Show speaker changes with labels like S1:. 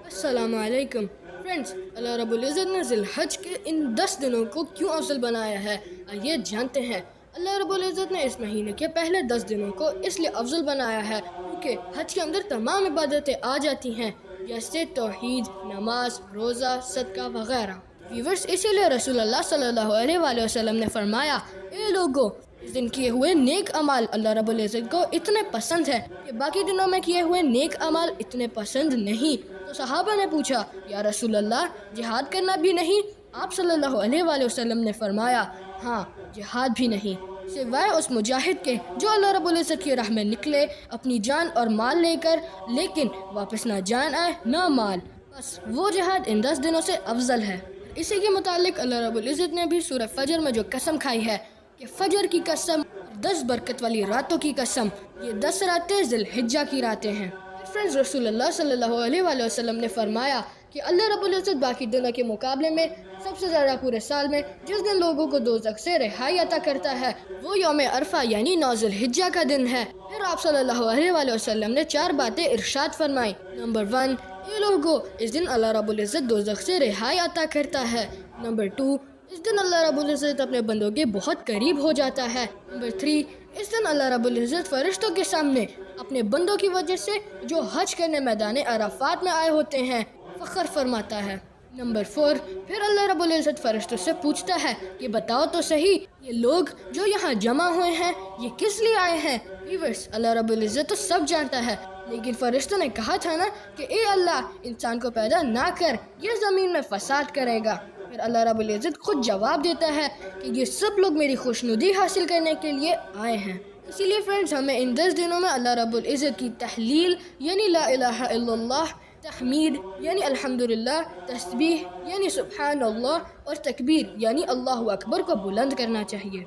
S1: السلام علیکم فرینڈز، اللہ رب العزت نے ذی الحج کے ان 10 دنوں کو کیوں افضل بنایا ہے، آئیے جانتے ہیں۔ اللہ رب العزت نے اس مہینے کے پہلے 10 دنوں کو اس لیے افضل بنایا ہے کیونکہ حج کے اندر تمام عبادتیں آ جاتی ہیں، جیسے توحید، نماز، روزہ، صدقہ وغیرہ۔ ویورز، اسی لیے رسول اللہ صلی اللہ علیہ وآلہ وسلم نے فرمایا، اے لوگو، اس دن کیے ہوئے نیک اعمال اللہ رب العزت کو اتنے پسند ہے کہ باقی دنوں میں کیے ہوئے نیک اعمال اتنے پسند نہیں۔ تو صحابہ نے پوچھا، یا رسول اللہ، جہاد کرنا بھی نہیں؟ آپ صلی اللہ علیہ وآلہ وسلم نے فرمایا، ہاں، جہاد بھی نہیں، سوائے اس مجاہد کے جو اللہ رب العزت کی راہ میں نکلے اپنی جان اور مال لے کر، لیکن واپس نہ جان آئے نہ مال، بس وہ جہاد ان 10 دنوں سے افضل ہے۔ اسی کے متعلق اللہ رب العزت نے بھی سورہ فجر میں جو قسم کھائی ہے کہ فجر کی قسم اور 10 برکت والی راتوں کی قسم، یہ 10 راتیں ذی الحجہ کی راتیں ہیں۔ فرینڈز، رسول اللہ صلی اللہ علیہ وآلہ وسلم نے فرمایا کہ اللہ رب العزت باقی دنوں کے مقابلے میں سب سے زیادہ پورے سال میں جس دن لوگوں کو دوزخ سے رہائی عطا کرتا ہے وہ یوم عرفہ یعنی 9 ذی الحجہ کا دن ہے۔ پھر آپ صلی اللہ علیہ وآلہ وسلم نے 4 باتیں ارشاد فرمائی۔ نمبر 1، اے لوگو، اس دن اللہ رب العزت دوزخ سے رہائی عطا کرتا ہے۔ نمبر 2، اس دن اللہ رب العزت اپنے بندوں کے بہت قریب ہو جاتا ہے۔ نمبر 3، اس دن اللہ رب العزت فرشتوں کے سامنے اپنے بندوں کی وجہ سے جو حج کرنے میدان عرفات میں آئے ہوتے ہیں فخر فرماتا ہے۔ نمبر 4، پھر اللہ رب العزت فرشتوں سے پوچھتا ہے کہ بتاؤ تو صحیح، یہ لوگ جو یہاں جمع ہوئے ہیں یہ کس لیے آئے ہیں؟ ویورز، اللہ رب العزت تو سب جانتا ہے، لیکن فرشتوں نے کہا تھا نا کہ اے اللہ، انسان کو پیدا نہ کر، یہ زمین میں فساد کرے گا۔ پھر اللہ رب العزت خود جواب دیتا ہے کہ یہ سب لوگ میری خوشنودی حاصل کرنے کے لیے آئے ہیں۔ اسی لیے فرینڈز، ہمیں ان 10 دنوں میں اللہ رب العزت کی تحلیل یعنی لا الہ الا اللہ، تحمید یعنی الحمدللہ، تسبیح یعنی سبحان اللہ، اور تکبیر یعنی اللہ اکبر کو بلند کرنا چاہیے۔